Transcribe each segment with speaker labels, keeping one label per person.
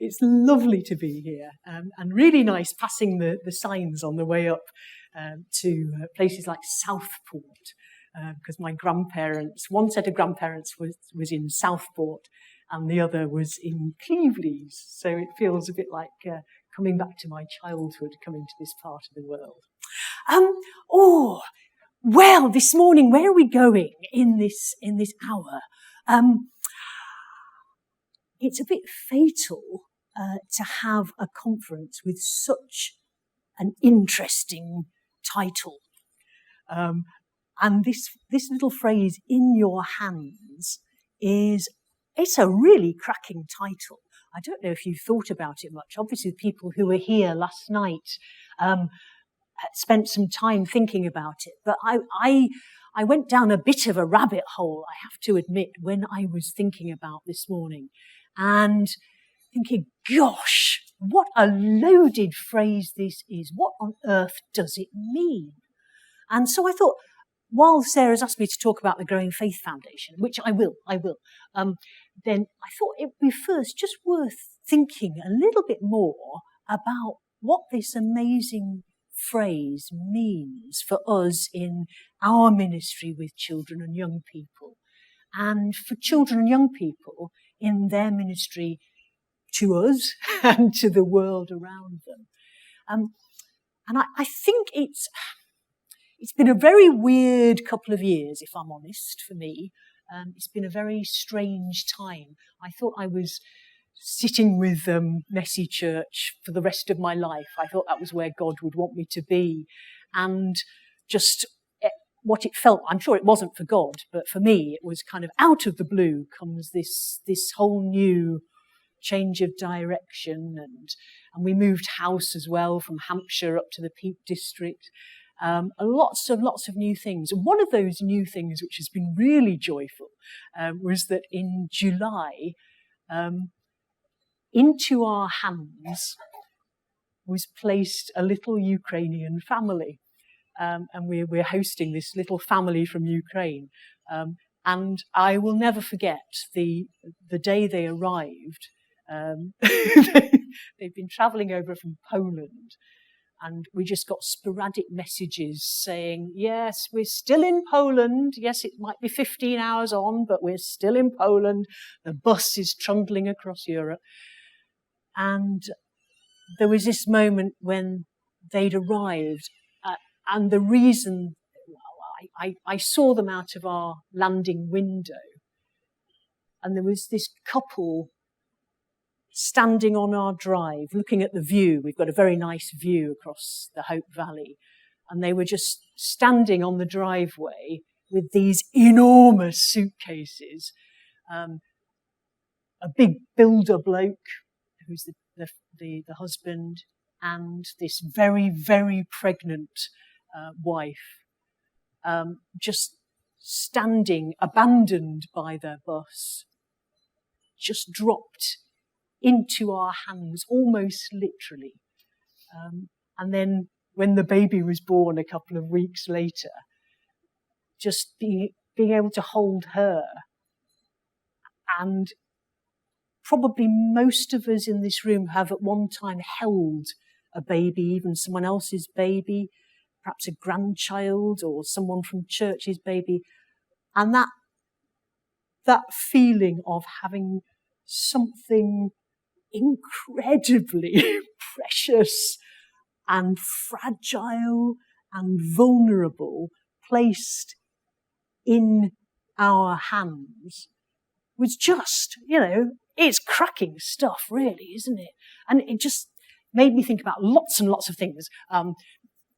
Speaker 1: It's lovely to be here, and really nice passing the signs on the way up to places like Southport, because my grandparents, one set of grandparents was in Southport and the other was in Cleveland, so it feels a bit like coming back to my childhood, coming to this part of the world. Well, this morning, where are we going in this hour? It's a bit fatal to have a conference with such an interesting title. And this little phrase, "in your hands," it's a really cracking title. I don't know if you thought about it much. Obviously, the people who were here last night spent some time thinking about it. But I went down a bit of a rabbit hole, I have to admit, when I was thinking about this morning. And thinking, gosh, what a loaded phrase this is. What on earth does it mean? And so I thought, while Sarah's asked me to talk about the Growing Faith Foundation, which I will, then I thought it would be first just worth thinking a little bit more about what this amazing phrase means for us in our ministry with children and young people, and for children and young people in their ministry to us and to the world around them. And I think it's been a very weird couple of years, if I'm honest, for me. It's been a very strange time. I thought I was sitting with Messy Church for the rest of my life. I thought that was where God would want me to be. And just what it felt, I'm sure it wasn't for God, but for me, it was kind of out of the blue comes this whole new change of direction. And we moved house as well from Hampshire up to the Peak District. Lots of new things. And one of those new things, which has been really joyful, was that in July, into our hands was placed a little Ukrainian family. And we're hosting this little family from Ukraine. And I will never forget the day they arrived. They've been travelling over from Poland. And we just got sporadic messages saying, yes, we're still in Poland. Yes, it might be 15 hours on, but we're still in Poland. The bus is trundling across Europe. And there was this moment when they'd arrived. And the reason, I saw them out of our landing window. And there was this couple standing on our drive, looking at the view. We've got a very nice view across the Hope Valley. And they were just standing on the driveway with these enormous suitcases. A big builder bloke, who's the husband, and this very, very pregnant wife, just standing, abandoned by their bus, just dropped into our hands, almost literally. And then when the baby was born a couple of weeks later, just being able to hold her. And probably most of us in this room have at one time held a baby, even someone else's baby, perhaps a grandchild or someone from church's baby. And that feeling of having something incredibly precious and fragile and vulnerable placed in our hands was just, it's cracking stuff, really, isn't it? And it just made me think about lots and lots of things.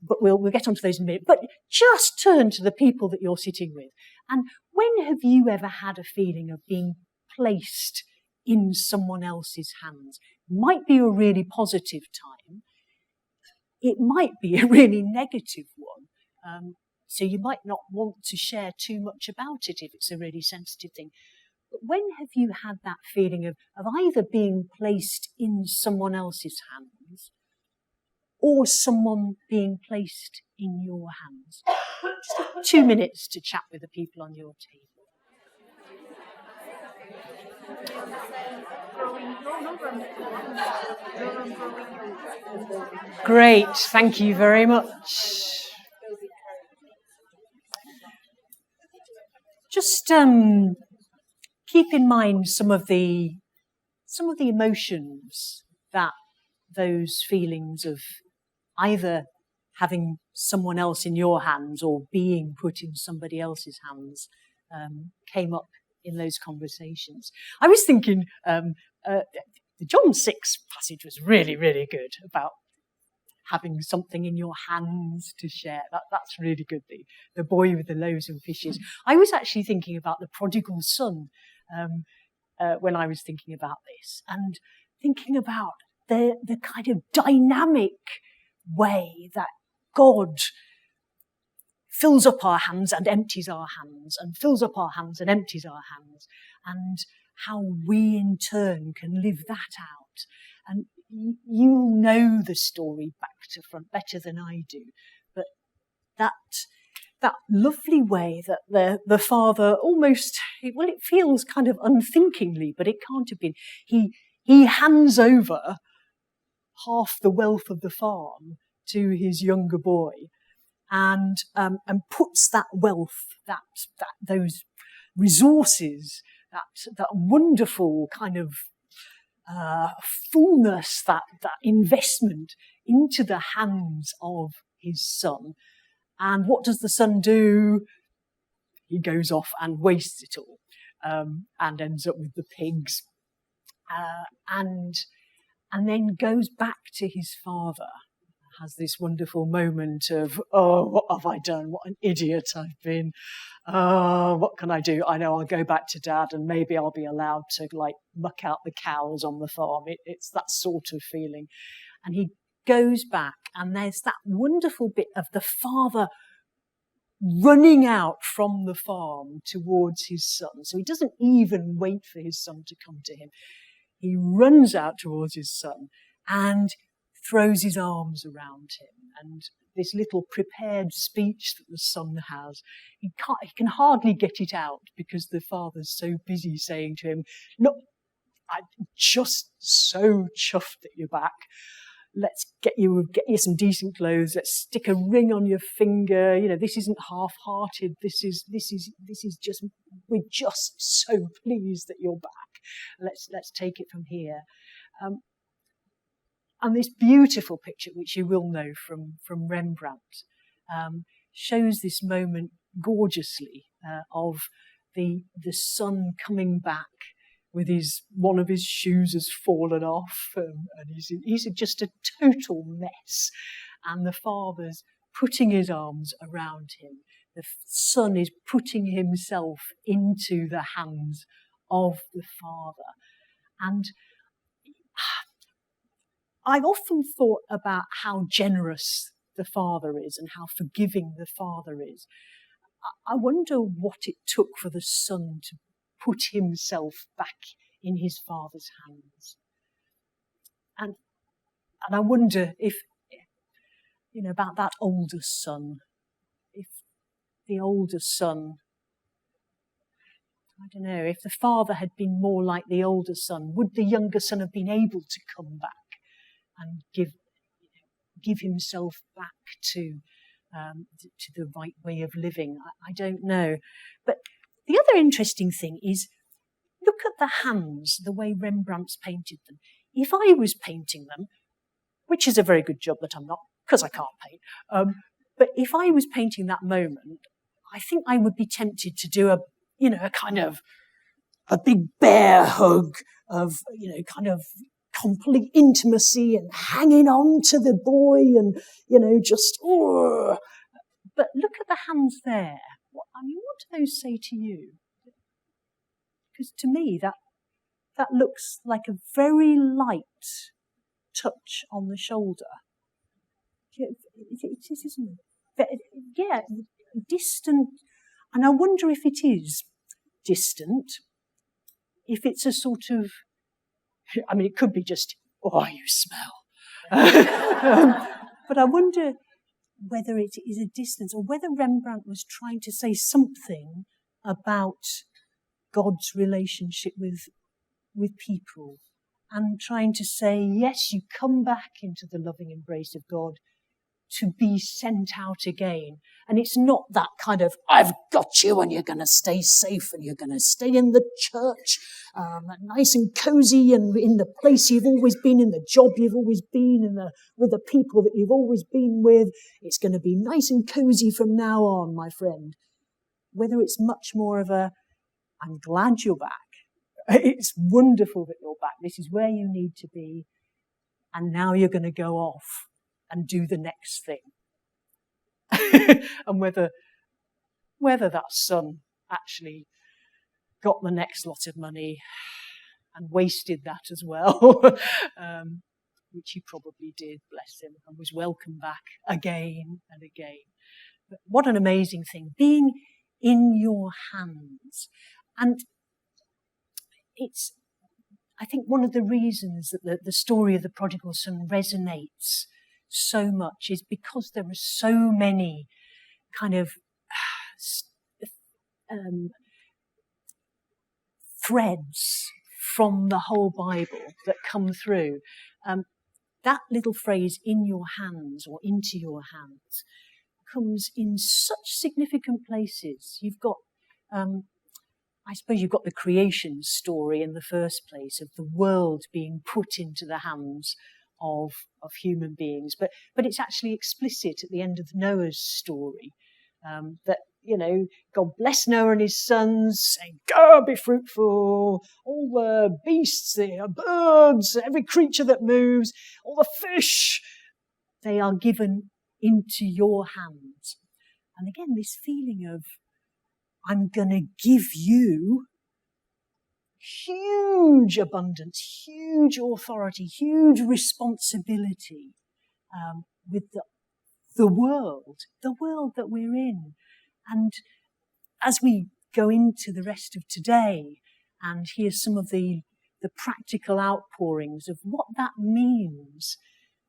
Speaker 1: But we'll get onto those in a minute. But just turn to the people that you're sitting with. And when have you ever had a feeling of being placed in someone else's hands? It might be a really positive time. It might be a really negative one. So you might not want to share too much about it if it's a really sensitive thing. But when have you had that feeling of either being placed in someone else's hands or someone being placed in your hands? Just 2 minutes to chat with the people on your table. Great, thank you very much. Just keep in mind some of the emotions that those feelings of either having someone else in your hands or being put in somebody else's hands came up in those conversations. I was thinking the John 6 passage was really, really good about having something in your hands to share. That's really good, the boy with the loaves and fishes. I was actually thinking about the prodigal son when I was thinking about this, and thinking about the kind of dynamic way that God fills up our hands and empties our hands, and fills up our hands and empties our hands, and how we in turn can live that out. And you know the story back to front better than I do, but that lovely way that the father almost, well, it feels kind of unthinkingly, but it can't have been. He hands over half the wealth of the farm to his younger boy, and puts that wealth, those resources, that wonderful kind of fullness, that investment into the hands of his son. And what does the son do? He goes off and wastes it all, and ends up with the pigs, and then goes back to his father. Has this wonderful moment of, oh, what have I done? What an idiot I've been. Oh, what can I do? I know I'll go back to Dad and maybe I'll be allowed to muck out the cows on the farm. It's that sort of feeling. And he goes back, and there's that wonderful bit of the father running out from the farm towards his son. So he doesn't even wait for his son to come to him. He runs out towards his son and throws his arms around him, and this little prepared speech that the son has, he can hardly get it out because the father's so busy saying to him, "Look, I'm just so chuffed that you're back. Let's get you some decent clothes. Let's stick a ring on your finger. You know, this isn't half-hearted. This is just, we're just so pleased that you're back. Let's take it from here." And this beautiful picture, which you will know from Rembrandt, shows this moment gorgeously of the son coming back with one of his shoes has fallen off, and he's just a total mess. And the father's putting his arms around him. The son is putting himself into the hands of the father. And I've often thought about how generous the father is and how forgiving the father is. I wonder what it took for the son to put himself back in his father's hands. And I wonder if, about that older son, if the older son, I don't know, if the father had been more like the older son, would the younger son have been able to come back and give himself back to the right way of living? I don't know. But the other interesting thing is, look at the hands, the way Rembrandt's painted them. If I was painting them, which is a very good job that I'm not, because I can't paint, but if I was painting that moment, I think I would be tempted to do a kind of a big bear hug of, kind of complete intimacy and hanging on to the boy and, just, oh. But look at the hands there. What do those say to you? Because to me, that looks like a very light touch on the shoulder. It is, isn't it? Yeah, distant. And I wonder if it is distant, if it's a sort of, it could be just, oh, you smell. But I wonder whether it is a distance, or whether Rembrandt was trying to say something about God's relationship with with people and trying to say, yes, you come back into the loving embrace of God to be sent out again. And it's not that kind of, I've got you and you're going to stay safe and you're going to stay in the church, nice and cozy and in the place you've always been, in the job you've always been, with the people that you've always been with. It's going to be nice and cozy from now on, my friend. Whether it's much more of a, I'm glad you're back. It's wonderful that you're back. This is where you need to be. And now you're going to go off and do the next thing. And whether that son actually got the next lot of money and wasted that as well, which he probably did, bless him, and was welcomed back again and again. But what an amazing thing, being in your hands. And it's, I think, one of the reasons that the story of the prodigal son resonates so much is because there are so many kind of threads from the whole Bible that come through. That little phrase, in your hands or into your hands, comes in such significant places. You've got, I suppose you've got the creation story in the first place of the world being put into the hands of human beings, but it's actually explicit at the end of Noah's story, that, you know, God blessed Noah and his sons, saying, go, be fruitful, all the beasts, the birds, every creature that moves, all the fish, they are given into your hands. And again, this feeling of, I'm going to give you huge abundance, huge authority, huge responsibility with the world that we're in. And as we go into the rest of today and hear some of the practical outpourings of what that means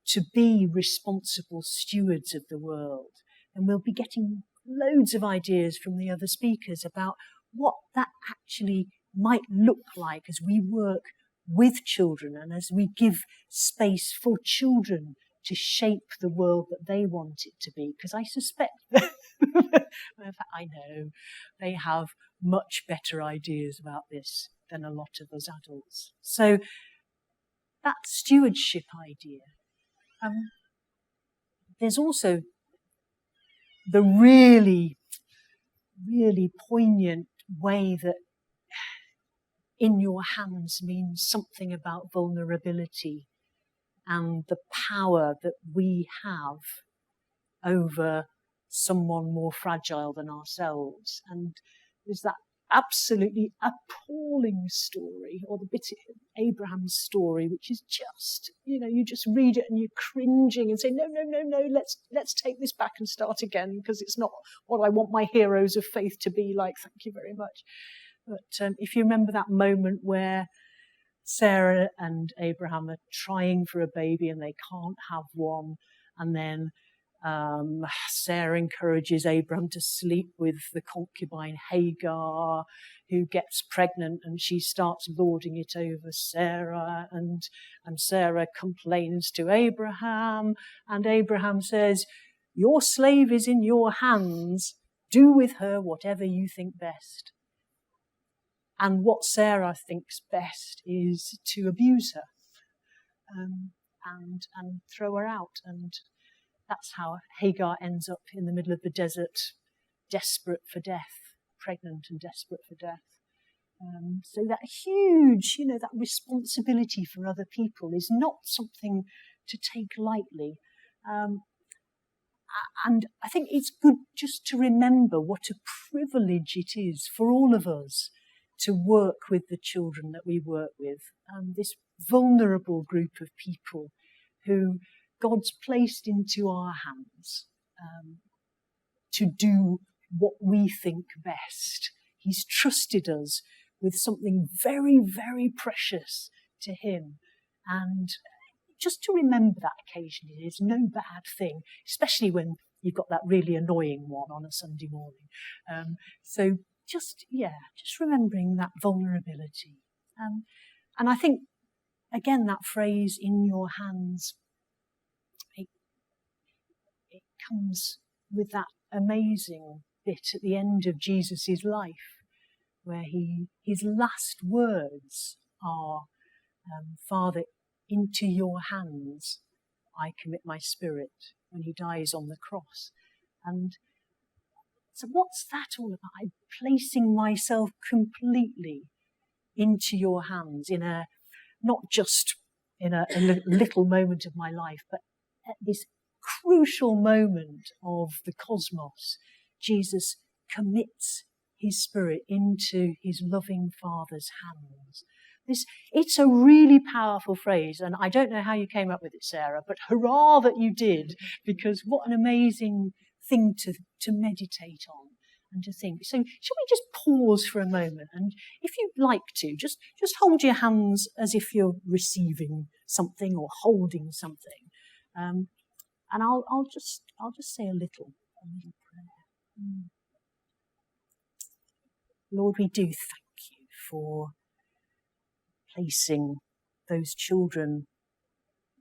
Speaker 1: to be responsible stewards of the world, and we'll be getting loads of ideas from the other speakers about what that actually might look like as we work with children and as we give space for children to shape the world that they want it to be. Because I suspect that I know they have much better ideas about this than a lot of us adults. So that stewardship idea. There's also the really, really poignant way that in your hands means something about vulnerability and the power that we have over someone more fragile than ourselves. And there's that absolutely appalling story, or the bit of Abraham's story, which is just, you just read it and you're cringing and say, no, let's take this back and start again, because it's not what I want my heroes of faith to be like. Thank you very much. But if you remember that moment where Sarah and Abraham are trying for a baby and they can't have one, and then Sarah encourages Abraham to sleep with the concubine Hagar, who gets pregnant, and she starts lording it over Sarah, and Sarah complains to Abraham, and Abraham says, your slave is in your hands, do with her whatever you think best. And what Sarah thinks best is to abuse her and throw her out. And that's how Hagar ends up in the middle of the desert, desperate for death, pregnant and desperate for death. So that huge, that responsibility for other people is not something to take lightly. And I think it's good just to remember what a privilege it is for all of us to work with the children that we work with, this vulnerable group of people who God's placed into our hands to do what we think best. He's trusted us with something very, very precious to him. And just to remember that occasionally is no bad thing, especially when you've got that really annoying one on a Sunday morning. So just remembering that vulnerability. And I think, again, that phrase, in your hands, it comes with that amazing bit at the end of Jesus' life, where his last words are, Father, into your hands I commit my spirit, when he dies on the cross. And so what's that all about? I'm placing myself completely into your hands, not just in a little moment of my life, but at this crucial moment of the cosmos. Jesus commits his spirit into his loving Father's hands. It's a really powerful phrase, and I don't know how you came up with it, Sarah, but hurrah that you did, because what an amazing thing to meditate on and to think. So shall we just pause for a moment, and if you'd like to, just hold your hands as if you're receiving something or holding something, and I'll just say a little prayer. Lord, we do thank you for placing those children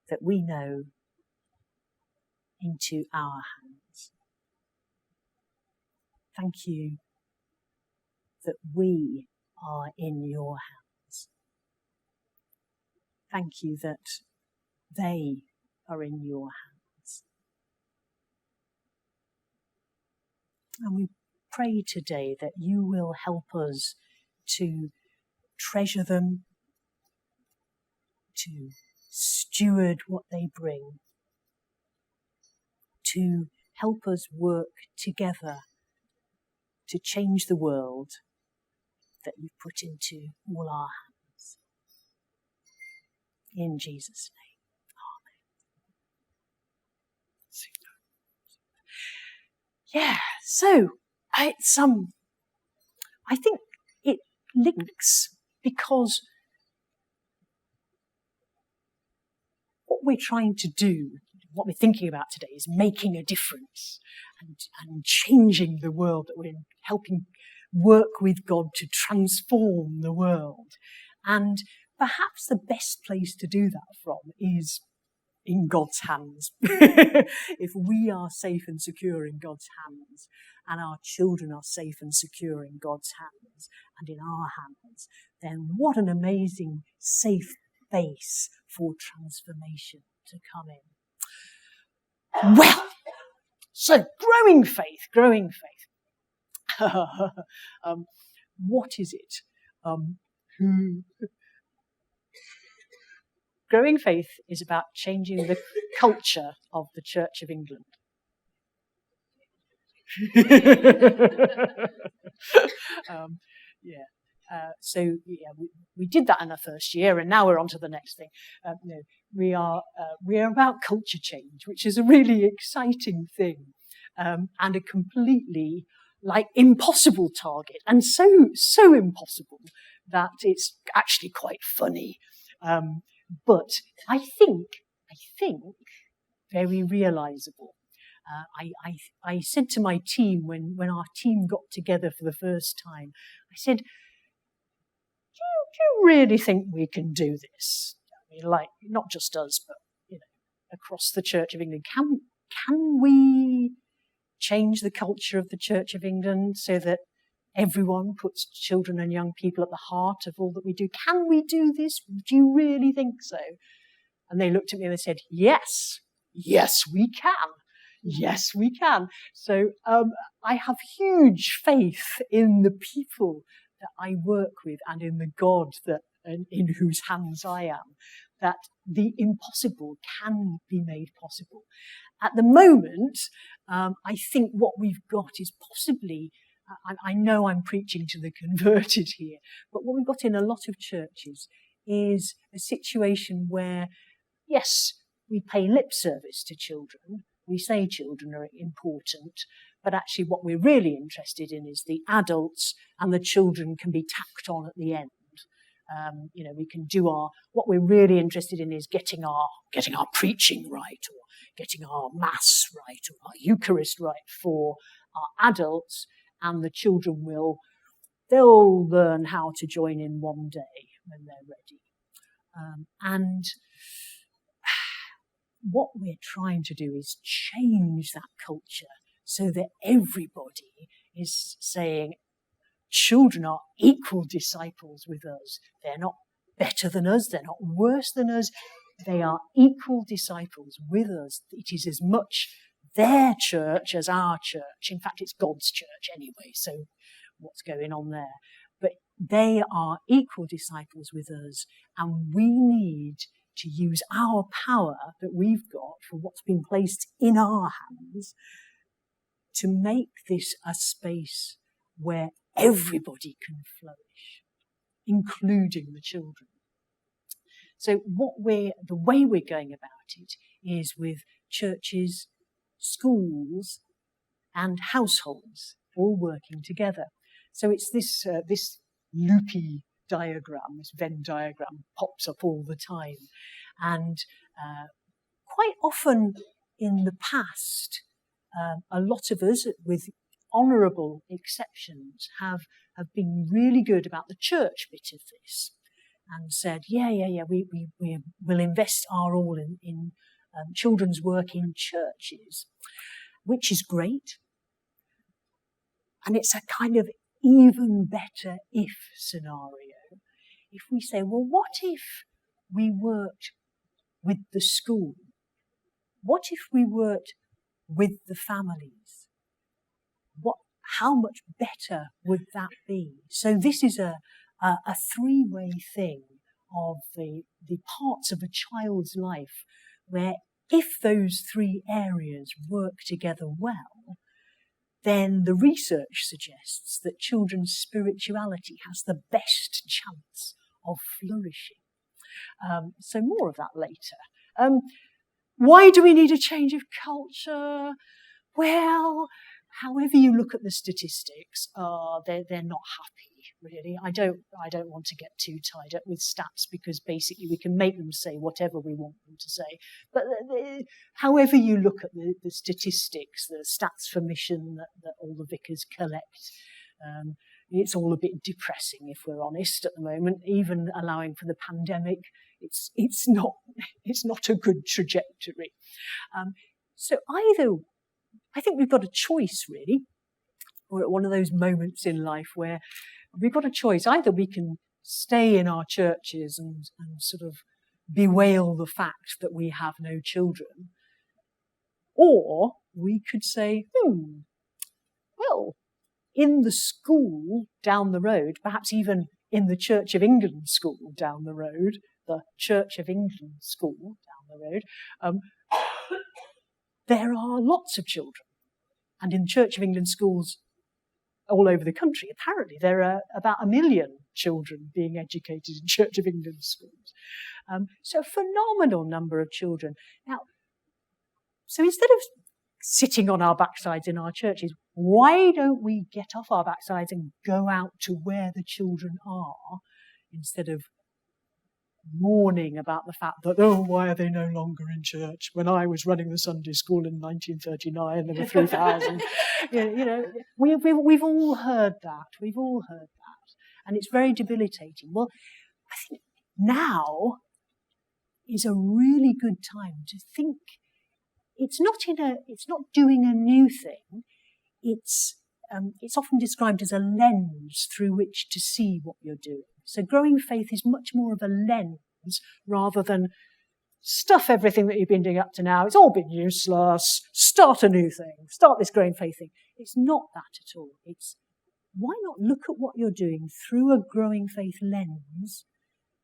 Speaker 1: that we know into our hands. Thank you that we are in your hands. Thank you that they are in your hands. And we pray today that you will help us to treasure them, to steward what they bring, to help us work together to change the world that you've put into all our hands. In Jesus' name. Amen. Yeah, so I think it links, because what we're trying to do, what we're thinking about today, is making a difference and changing the world, that we're helping work with God to transform the world. And perhaps the best place to do that from is in God's hands. If we are safe and secure in God's hands, and our children are safe and secure in God's hands and in our hands, then what an amazing safe base for transformation to come in. Well, so growing faith. What is it? Growing faith is about changing the culture of the Church of England. We did that in the first year, and now we're on to the next thing. We are about culture change, which is a really exciting thing, and a completely impossible target, and so impossible that it's actually quite funny. But I think very realizable. I said to my team when our team got together for the first time, I said, do you really think we can do this? I mean, not just us, but across the Church of England. Can we change the culture of the Church of England so that everyone puts children and young people at the heart of all that we do? Can we do this? Do you really think so? And they looked at me and they said, yes, we can. Yes, we can. So I have huge faith in the people that I work with and in the God in whose hands I am, that the impossible can be made possible. At the moment, I think what we've got is possibly, I know I'm preaching to the converted here, but what we've got in a lot of churches is a situation where, yes, we pay lip service to children. We say children are important, but actually what we're really interested in is the adults, and the children can be tacked on at the end. We can do what we're really interested in is getting our preaching right, or getting our mass right, or our Eucharist right for our adults, and the children they'll learn how to join in one day when they're ready. And what we're trying to do is change that culture so that everybody is saying children are equal disciples with us. They're not better than us. They're not worse than us. They are equal disciples with us. It is as much their church as our church. In fact, it's God's church anyway, so what's going on there? But they are equal disciples with us, and we need to use our power that we've got for what's been placed in our hands to make this a space where everybody can flourish, including the children. So the way we're going about it is with churches, schools, and households all working together. So it's this loopy diagram, this Venn diagram, pops up all the time. And quite often in the past, a lot of us, with honourable exceptions, have been really good about the church bit of this and said, we will invest our all in children's work in churches, which is great. And it's a kind of even better if scenario. If we say, well, what if we worked with the school? What if we worked with the families? How much better would that be? So this is a three-way thing of the parts of a child's life where if those three areas work together well, then the research suggests that children's spirituality has the best chance of flourishing. So more of that later. Why do we need a change of culture? Well, however you look at the statistics, they're not happy, really. I don't want to get too tied up with stats because basically we can make them say whatever we want them to say. But however you look at the statistics, the stats for mission that all the vicars collect, it's all a bit depressing if we're honest at the moment. Even allowing for the pandemic, it's not a good trajectory. So I think we've got a choice, really. We're at one of those moments in life where we've got a choice. Either we can stay in our churches and sort of bewail the fact that we have no children, or we could say, well, in the school down the road, perhaps even in the Church of England school down the road, the Church of England school down the road, there are lots of children. And in Church of England schools all over the country, apparently there are about 1 million children being educated in Church of England schools. So a phenomenal number of children. Now, so instead of sitting on our backsides in our churches, why don't we get off our backsides and go out to where the children are instead of mourning about the fact that, why are they no longer in church? When I was running the Sunday school in 1939, there were 3,000. We've all heard that. We've all heard that. And it's very debilitating. Well, I think now is a really good time to think. It's not doing a new thing. It's often described as a lens through which to see what you're doing. So growing faith is much more of a lens rather than stuff everything that you've been doing up to now. It's all been useless. Start a new thing. Start this growing faith thing. It's not that at all. It's why not look at what you're doing through a growing faith lens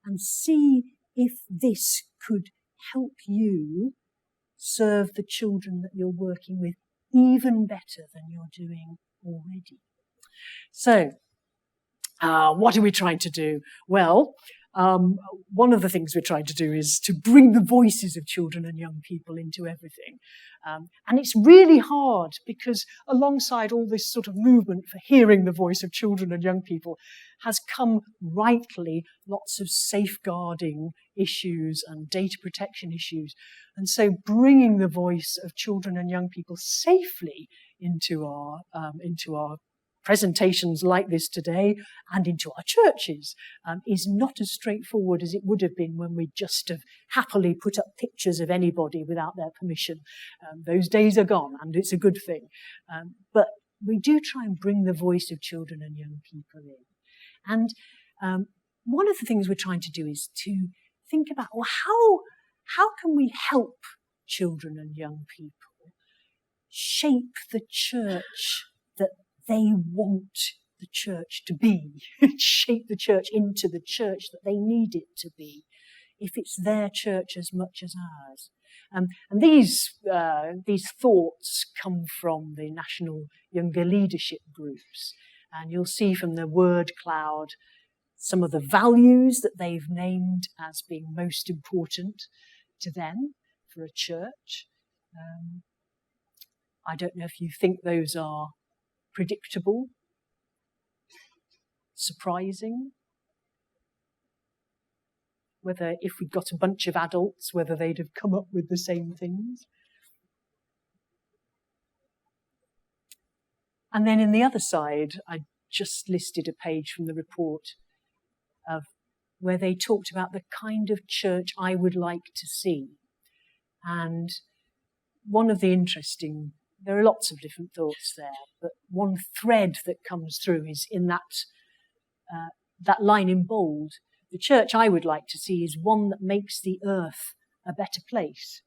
Speaker 1: and see if this could help you serve the children that you're working with even better than you're doing already. So, what are we trying to do? Well, one of the things we're trying to do is to bring the voices of children and young people into everything. And it's really hard because alongside all this sort of movement for hearing the voice of children and young people has come rightly lots of safeguarding issues and data protection issues. And so bringing the voice of children and young people safely into our presentations like this today and into our churches is not as straightforward as it would have been when we just have happily put up pictures of anybody without their permission. Those days are gone, and it's a good thing. But we do try and bring the voice of children and young people in. And one of the things we're trying to do is to think about, well, how can we help children and young people shape the church that they want the church to be, shape the church into the church that they need it to be, if it's their church as much as ours. And these thoughts come from the National Younger Leadership Groups. And you'll see from the word cloud some of the values that they've named as being most important to them for a church. I don't know if you think those are predictable, surprising, whether if we'd got a bunch of adults, whether they'd have come up with the same things. And then in the other side, I just listed a page from the report of where they talked about the kind of church I would like to see. And one of the interesting, there are lots of different thoughts there, but one thread that comes through is in that line in bold. The church I would like to see is one that makes the earth a better place.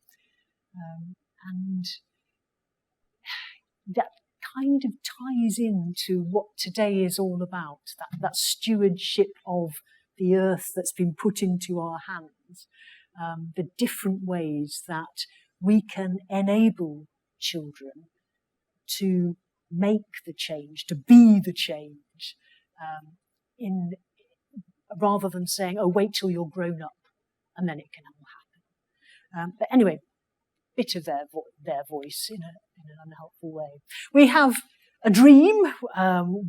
Speaker 1: And that kind of ties into what today is all about, that stewardship of the earth that's been put into our hands, the different ways that we can enable children to make the change, to be the change, rather than saying, oh, wait till you're grown up and then it can all happen. But anyway, bit of their voice in an unhelpful way. We have a dream.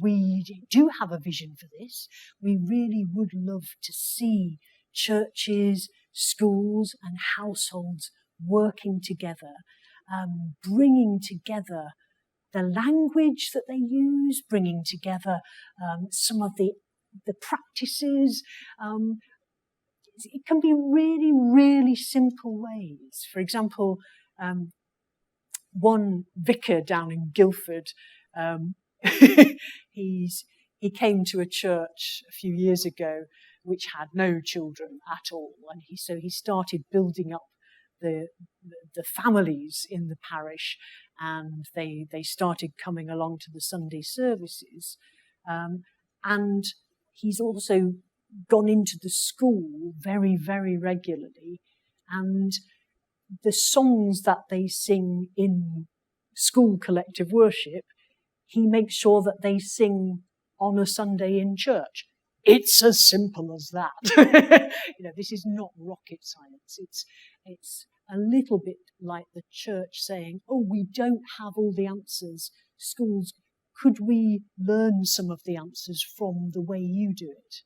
Speaker 1: We do have a vision for this. We really would love to see churches, schools and households working together, bringing together the language that they use, bringing together some of the practices. It can be really, really simple ways. For example, one vicar down in Guildford, he came to a church a few years ago which had no children at all, and so he started building up the families in the parish, and they started coming along to the Sunday services, and he's also gone into the school very, very regularly, and the songs that they sing in school collective worship, he makes sure that they sing on a Sunday in church. It's as simple as that. This is not rocket science. It's a little bit like the church saying, oh, we don't have all the answers. Schools, could we learn some of the answers from the way you do it?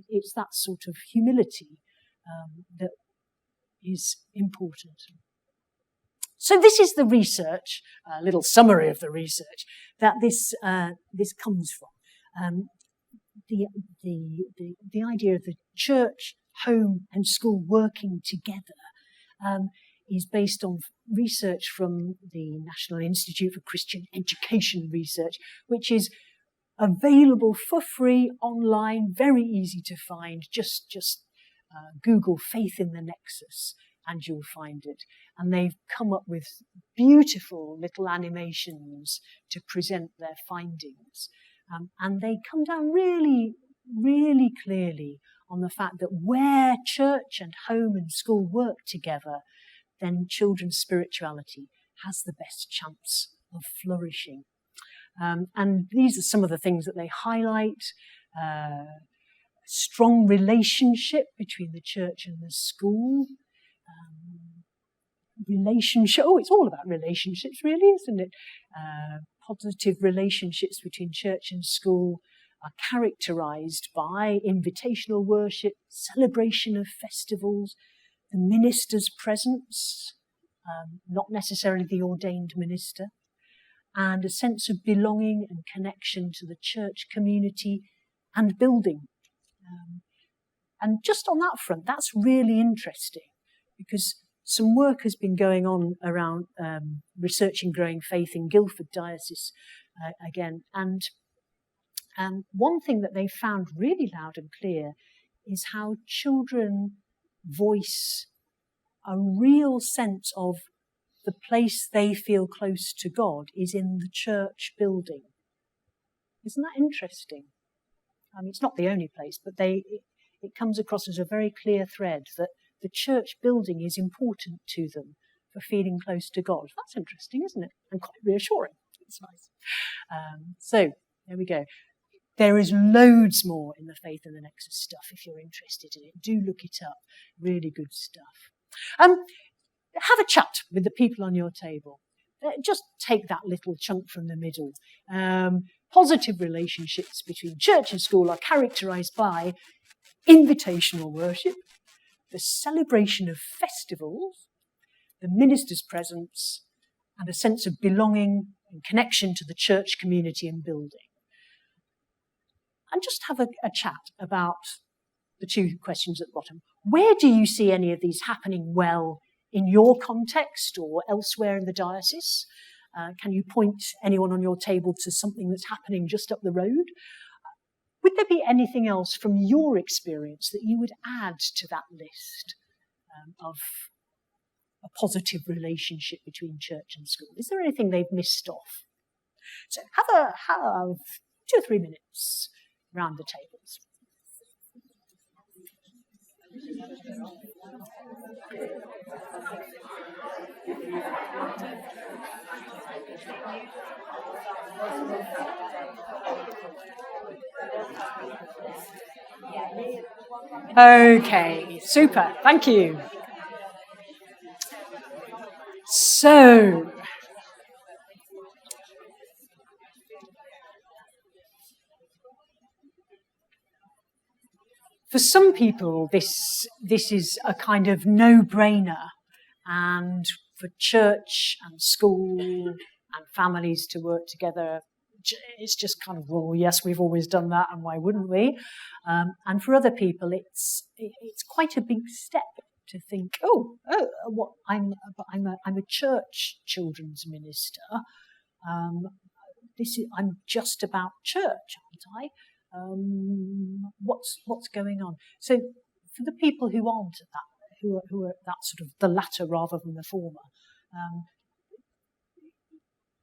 Speaker 1: It's that sort of humility that is important. So this is the research, a little summary of the research that this comes from. The idea of the church, home and school working together is based on research from the National Institute for Christian Education Research, which is available for free online, very easy to find. Just Google Faith in the Nexus and you'll find it. And they've come up with beautiful little animations to present their findings. And they come down really, really clearly on the fact that where church and home and school work together, then children's spirituality has the best chance of flourishing. And these are some of the things that they highlight. Strong relationship between the church and the school. It's all about relationships, really, isn't it? Positive relationships between church and school are characterized by invitational worship, celebration of festivals, the minister's presence, not necessarily the ordained minister, and a sense of belonging and connection to the church community and building. And just on that front, that's really interesting, because some work has been going on around researching growing faith in Guildford Diocese again. And one thing that they found really loud and clear is how children voice a real sense of the place they feel close to God is in the church building. Isn't that interesting? I mean, it's not the only place, but it comes across as a very clear thread that the church building is important to them for feeling close to God. That's interesting, isn't it? And quite reassuring. It's nice. So, there we go. There is loads more in the Faith in the Nexus stuff if you're interested in it. Do look it up. Really good stuff. Have a chat with the people on your table. Just take that little chunk from the middle. Positive relationships between church and school are characterised by invitational worship, the celebration of festivals, the minister's presence, and a sense of belonging and connection to the church community and building. And just have a chat about the two questions at the bottom. Where do you see any of these happening well in your context or elsewhere in the diocese? Can you point anyone on your table to something that's happening just up the road? Would there be anything else from your experience that you would add to that list of a positive relationship between church and school? Is there anything they've missed off? So have 2 or 3 minutes round the tables. Okay, super, thank you. So, for some people, this is a kind of no-brainer, and for church and school and families to work together, it's just kind of, well, yes, we've always done that, and why wouldn't we? And for other people, it's quite a big step to think, what I'm a church children's minister. I'm just about church, aren't I? What's going on? So for the people who aren't at that, who are that sort of the latter rather than the former,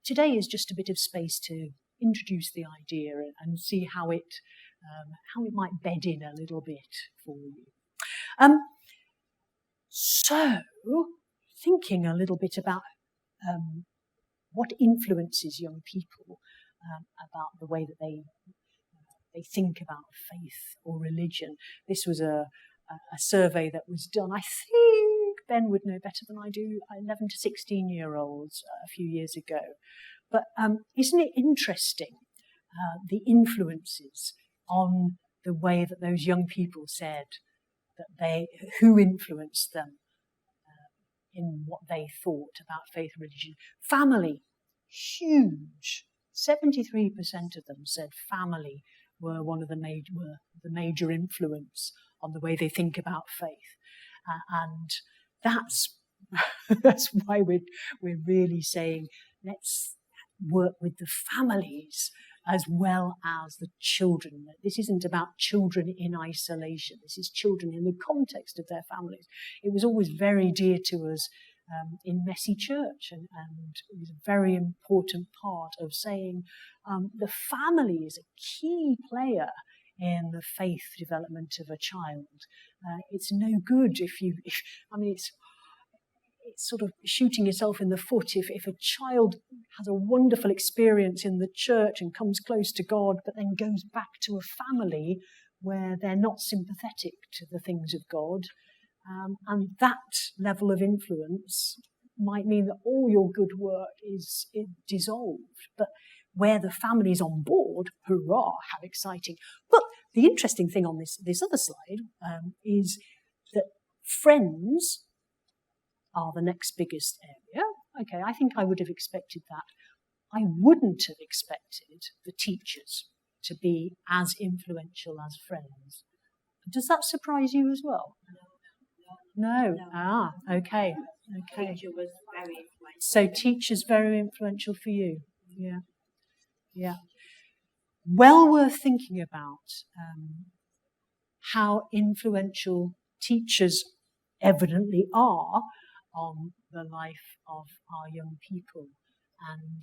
Speaker 1: today is just a bit of space to introduce the idea and see how it might bed in a little bit for you. So thinking a little bit about what influences young people about the way that they think about faith or religion. This was a survey that was done, I think Ben would know better than I do, 11 to 16-year-olds a few years ago. But isn't it interesting, the influences on the way that those young people said that who influenced them in what they thought about faith and religion? Family, huge. 73% of them said family were the major influence on the way they think about faith, and that's why we're really saying let's work with the families as well as the children. This isn't about children in isolation. This is children in the context of their families. It was always very dear to us in Messy Church, and it was a very important part of saying the family is a key player in the faith development of a child. It's no good it's sort of shooting yourself in the foot if a child has a wonderful experience in the church and comes close to God, but then goes back to a family where they're not sympathetic to the things of God. And that level of influence might mean that all your good work is dissolved. But where the family's on board, hurrah, how exciting. But the interesting thing on this other slide is that friends are the next biggest area. Okay, I think I would have expected that. I wouldn't have expected the teachers to be as influential as friends. Does that surprise you as well? No. Ah, okay. Okay.
Speaker 2: Teacher was very influential.
Speaker 1: So teachers very influential for you. Yeah. Yeah. Well worth thinking about how influential teachers evidently are on the life of our young people, and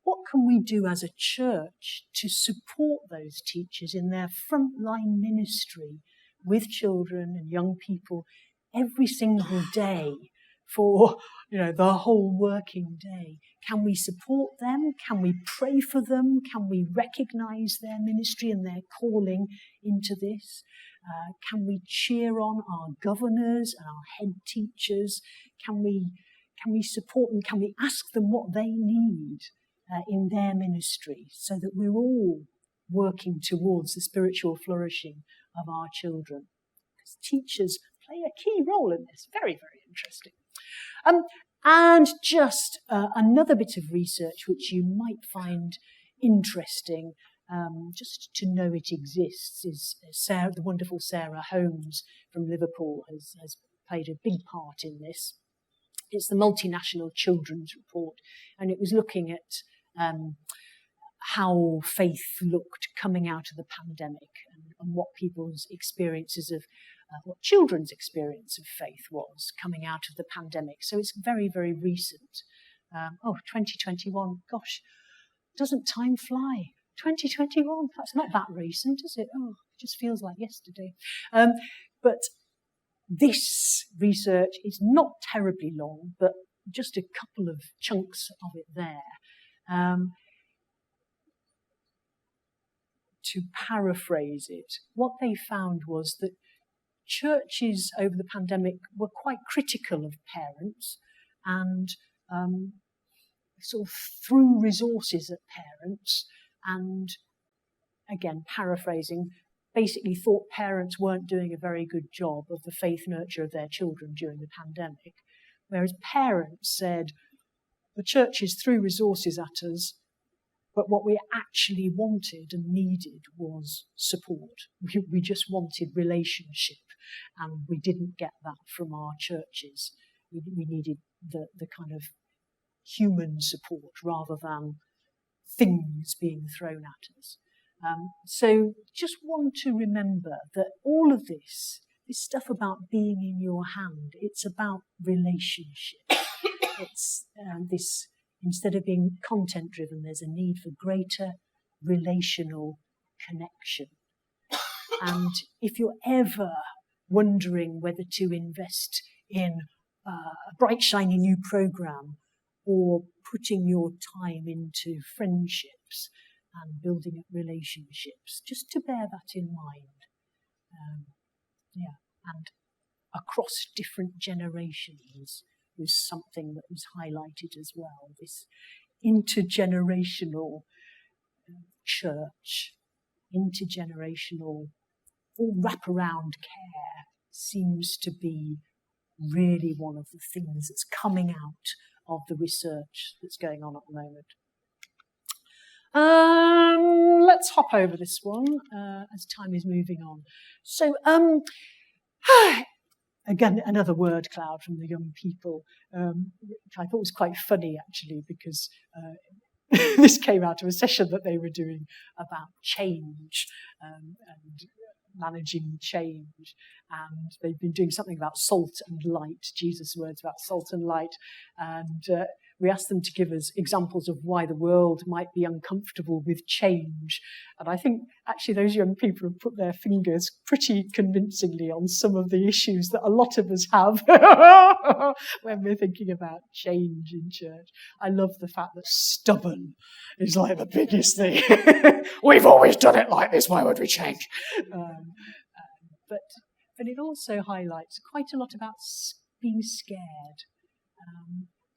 Speaker 1: what can we do as a church to support those teachers in their frontline ministry with children and young people every single day for the whole working day? Can we support them? Can we pray for them? Can we recognize their ministry and their calling into this? Can we cheer on our governors and our head teachers? Can we support them? Can we ask them what they need in their ministry, so that we're all working towards the spiritual flourishing of our children? Because teachers play a key role in this. Very, very interesting. And just another bit of research which you might find interesting, just to know it exists, is the wonderful Sarah Holmes from Liverpool has played a big part in this. It's the Multinational Children's Report, and it was looking at how faith looked coming out of the pandemic, and what people's experiences of what children's experience of faith was coming out of the pandemic. So it's very, very recent. 2021, gosh, doesn't time fly? 2021, that's not that recent, is it? Oh, it just feels like yesterday. But this research is not terribly long, but just a couple of chunks of it there. To paraphrase it, what they found was that churches over the pandemic were quite critical of parents, and sort of threw resources at parents, and again, paraphrasing, basically thought parents weren't doing a very good job of the faith nurture of their children during the pandemic, whereas parents said, the churches threw resources at us, but what we actually wanted and needed was support. We just wanted relationship, and we didn't get that from our churches. We needed the kind of human support rather than things being thrown at us. So just want to remember that all of this stuff about being in your hand, it's about relationship. It's this, instead of being content driven, there's a need for greater relational connection. And if you're ever wondering whether to invest in a bright, shiny new program, or putting your time into friendships and building up relationships, just to bear that in mind. And across different generations was something that was highlighted as well. This intergenerational church, intergenerational or wraparound care seems to be really one of the things that's coming out of the research that's going on at the moment. Let's hop over this one as time is moving on. So, again, another word cloud from the young people, which I thought was quite funny, actually, because this came out of a session that they were doing about change and managing change. And they've been doing something about salt and light, Jesus' words about salt and light. And we asked them to give us examples of why the world might be uncomfortable with change. And I think actually those young people have put their fingers pretty convincingly on some of the issues that a lot of us have when we're thinking about change in church. I love the fact that stubborn is like the biggest thing. We've always done it like this, why would we change? But it also highlights quite a lot about being scared.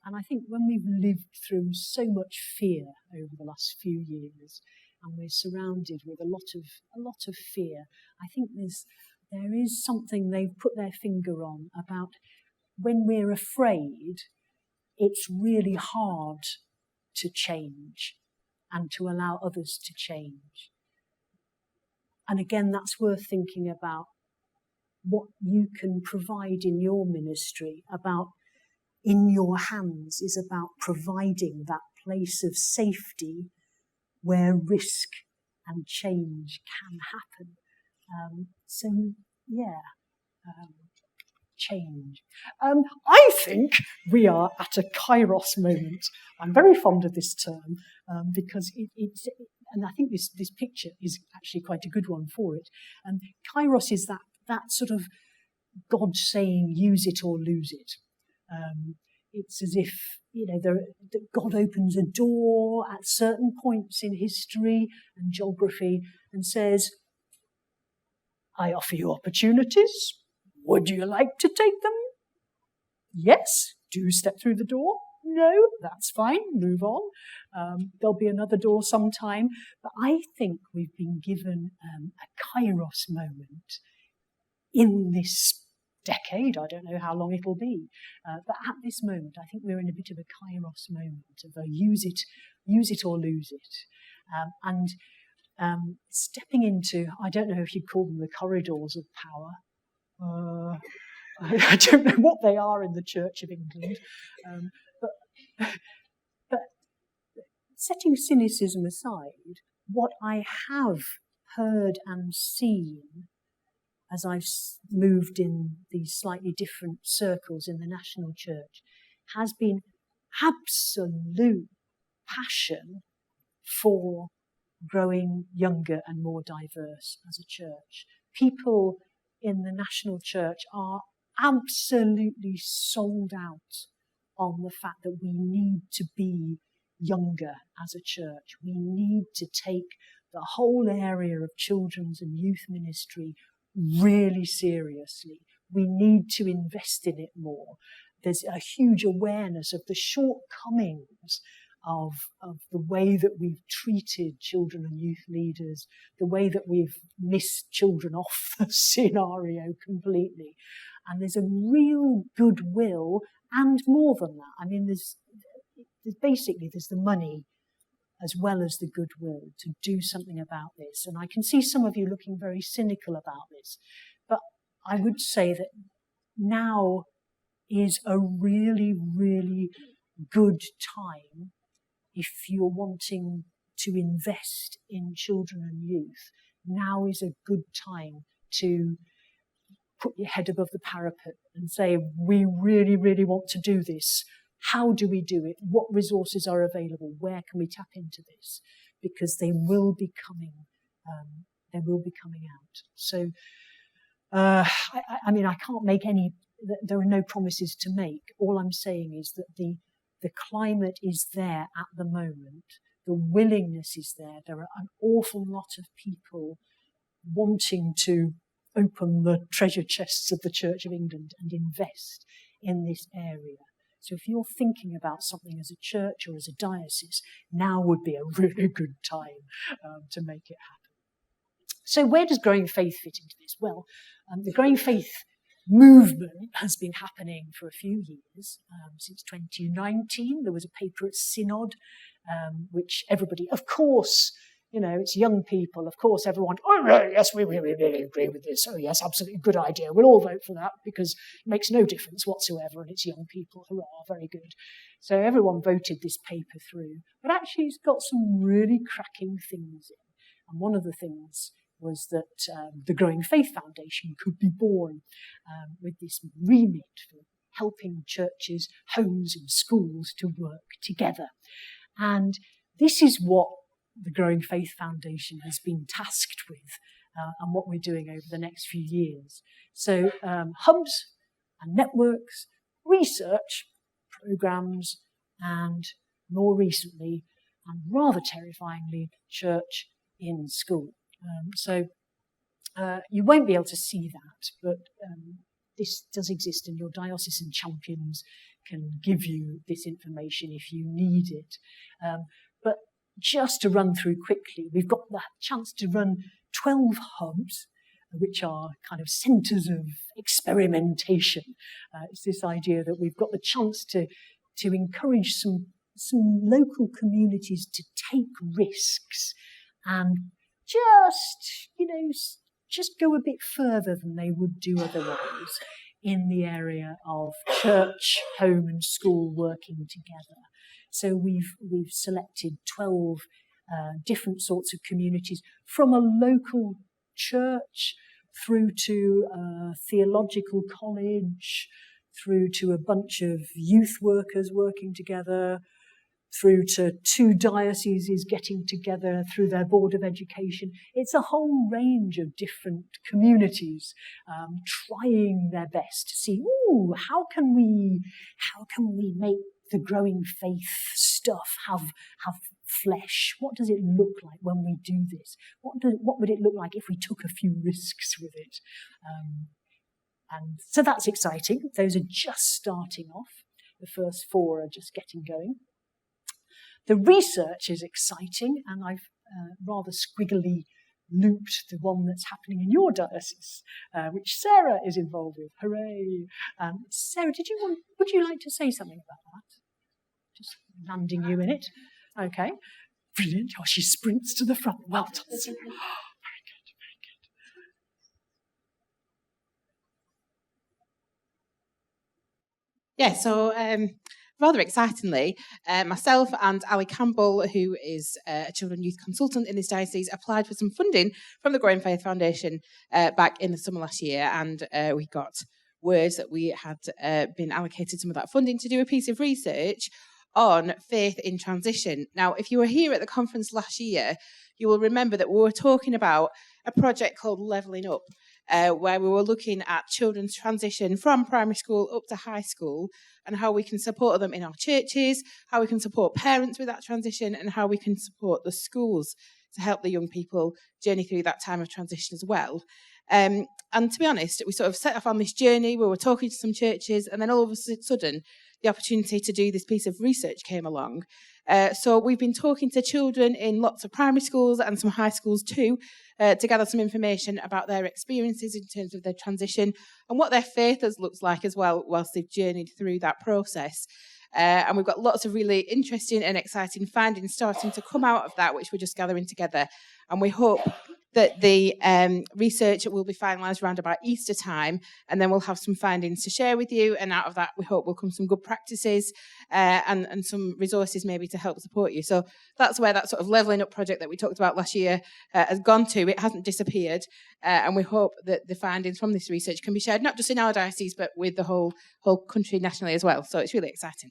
Speaker 1: And I think when we've lived through so much fear over the last few years, and we're surrounded with a lot of fear, I think there is something they've put their finger on about when we're afraid, it's really hard to change and to allow others to change. And again, that's worth thinking about what you can provide in your ministry, about in your hands, is about providing that place of safety where risk and change can happen. Change. I think we are at a kairos moment. I'm very fond of this term because and I think this picture is actually quite a good one for it. Kairos is that sort of God saying, use it or lose it. It's as if, that God opens a door at certain points in history and geography and says, I offer you opportunities. Would you like to take them? Yes. Do step through the door? No. That's fine. Move on. There'll be another door sometime. But I think we've been given a kairos moment in this decade. I don't know how long it'll be. But at this moment, I think we're in a bit of a kairos moment of a use it or lose it. Stepping into, I don't know if you'd call them the corridors of power. I don't know what they are in the Church of England. But setting cynicism aside, what I have heard and seen as I've moved in these slightly different circles in the national church has been absolute passion for growing younger and more diverse as a church. People in the national church are absolutely sold out on the fact that we need to be younger as a church. We need to take the whole area of children's and youth ministry really seriously. We need to invest in it more. There's a huge awareness of the shortcomings of the way that we've treated children and youth leaders, the way that we've missed children off the scenario completely. And there's a real goodwill, and more than that. I mean, there's the money as well as the goodwill to do something about this. And I can see some of you looking very cynical about this. But I would say that now is a really, really good time if you're wanting to invest in children and youth. Now is a good time to put your head above the parapet and say, we really, really want to do this. How do we do it? What resources are available? Where can we tap into this? Because they will be coming. They will be coming out. So, I mean, I can't make any. There are no promises to make. All I'm saying is that the climate is there at the moment. The willingness is there. There are an awful lot of people wanting to open the treasure chests of the Church of England and invest in this area. So if you're thinking about something as a church or as a diocese, now would be a really good time to make it happen. So where does Growing Faith fit into this? Well, the Growing Faith movement has been happening for a few years. Since 2019, there was a paper at Synod, which everybody, of course, it's young people. Of course, everyone, yes, we really, really agree with this. Oh, yes, absolutely good idea. We'll all vote for that because it makes no difference whatsoever, and it's young people. Hurrah, very good. So everyone voted this paper through. But actually, it's got some really cracking things in. And one of the things was that the Growing Faith Foundation could be born with this remit for helping churches, homes, and schools to work together. And this is what the Growing Faith Foundation has been tasked with and what we're doing over the next few years. So hubs and networks, research, programs, and more recently, and rather terrifyingly, church in school. So you won't be able to see that, but this does exist, and your diocesan champions can give you this information if you need it. But just to run through quickly, we've got the chance to run 12 hubs, which are kind of centres of experimentation. It's this idea that we've got the chance to encourage some some local communities to take risks and just go a bit further than they would do otherwise in the area of church, home and school working together. So we've selected 12 different sorts of communities, from a local church through to a theological college, through to a bunch of youth workers working together, through to 2 dioceses getting together through their Board of Education. It's a whole range of different communities trying their best to see, how can we make the growing faith stuff have flesh? What does it look like when we do this? What would it look like if we took a few risks with it? And so that's exciting. Those are just starting off. The first 4 are just getting going. The research is exciting, and I've rather squiggly looped the one that's happening in your diocese, which Sarah is involved with. Hooray! Sarah, would you like to say something about that? Just landing you in it. Okay, brilliant. Oh, she sprints to the front. Well done, Sarah. Very good, very good.
Speaker 2: Yeah, so rather excitingly, myself and Ali Campbell, who is a children and youth consultant in this diocese, applied for some funding from the Growing Faith Foundation back in the summer last year, and we got word that we had been allocated some of that funding to do a piece of research on faith in transition. Now, if you were here at the conference last year, you will remember that we were talking about a project called Levelling Up, where we were looking at children's transition from primary school up to high school and how we can support them in our churches, how we can support parents with that transition, and how we can support the schools to help the young people journey through that time of transition as well. And to be honest, we sort of set off on this journey. We were talking to some churches, and then all of a sudden, the opportunity to do this piece of research came along. So we've been talking to children in lots of primary schools and some high schools too, to gather some information about their experiences in terms of their transition and what their faith has looked like as well whilst they've journeyed through that process. And we've got lots of really interesting and exciting findings starting to come out of that, which we're just gathering together. And we hope that the research will be finalised around about Easter time, and then we'll have some findings to share with you, and out of that we hope will come some good practices and some resources maybe to help support you. So that's where that sort of levelling up project that we talked about last year has gone to. It hasn't disappeared, and we hope that the findings from this research can be shared not just in our diocese but with the whole country nationally as well. So it's really exciting.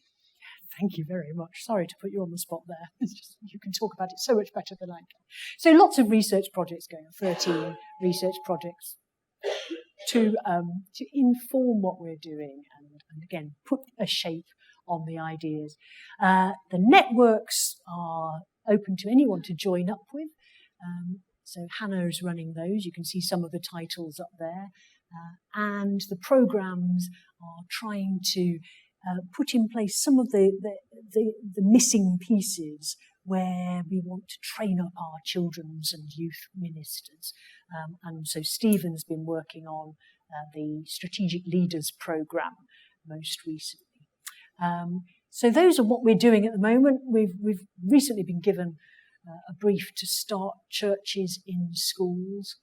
Speaker 1: Thank you very much. Sorry to put you on the spot there. It's just, you can talk about it so much better than I can. So lots of research projects going on, 13 research projects to inform what we're doing and again, put a shape on the ideas. The networks are open to anyone to join up with. So Hannah is running those. You can see some of the titles up there. And the programs are trying to put in place some of the missing pieces where we want to train up our children's and youth ministers. And so Stephen's been working on the Strategic Leaders Programme most recently. So those are what we're doing at the moment. We've recently been given a brief to start churches in schools,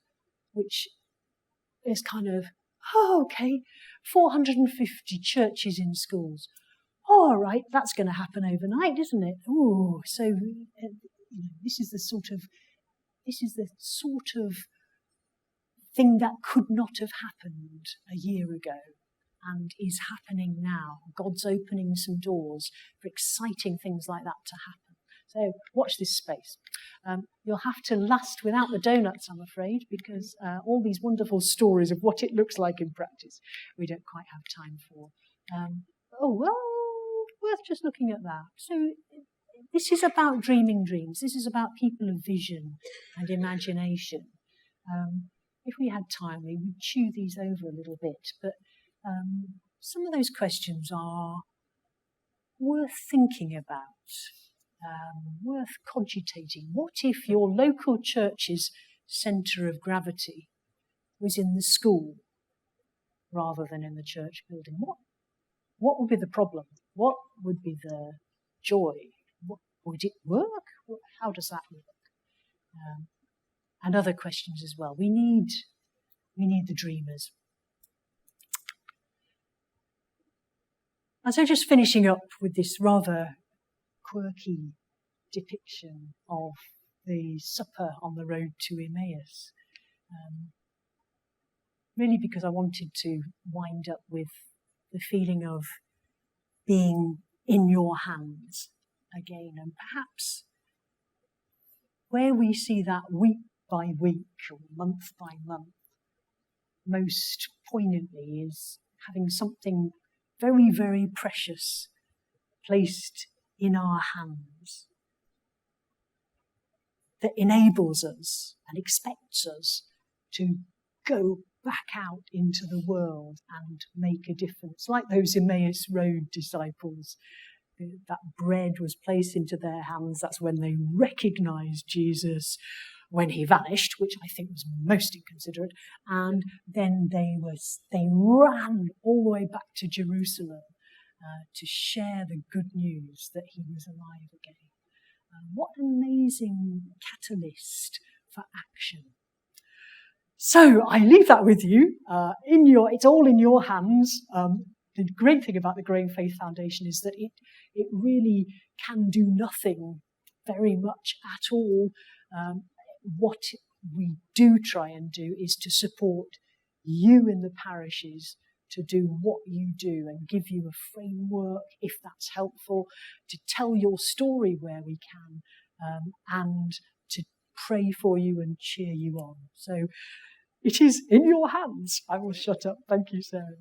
Speaker 1: which is kind of, 450 churches in schools. All right, that's going to happen overnight, isn't it? Oh, so this is the sort of thing that could not have happened a year ago and is happening now. God's opening some doors for exciting things like that to happen. So watch this space. You'll have to last without the donuts, I'm afraid, because all these wonderful stories of what it looks like in practice, we don't quite have time for. Worth just looking at that. So this is about dreaming dreams. This is about people of vision and imagination. If we had time, we would chew these over a little bit, but some of those questions are worth thinking about. Worth cogitating. What if your local church's centre of gravity was in the school rather than in the church building? What would be the problem? What would be the joy? would it work? How does that work? And other questions as well. We need the dreamers. And so just finishing up with this rather quirky depiction of the supper on the road to Emmaus. Really because I wanted to wind up with the feeling of being in your hands again. And perhaps where we see that week by week or month by month most poignantly is having something very, very precious placed in our hands that enables us and expects us to go back out into the world and make a difference. Like those Emmaus Road disciples, that bread was placed into their hands. That's when they recognized Jesus when he vanished, which I think was most inconsiderate. And then they ran all the way back to Jerusalem to share the good news that he was alive again. What an amazing catalyst for action. So I leave that with you. It's all in your hands. The great thing about the Growing Faith Foundation is that it really can do nothing very much at all. What we do try and do is to support you in the parishes to do what you do and give you a framework, if that's helpful, to tell your story where we can, and to pray for you and cheer you on. So it is in your hands. I will shut up. Thank you, Sarah.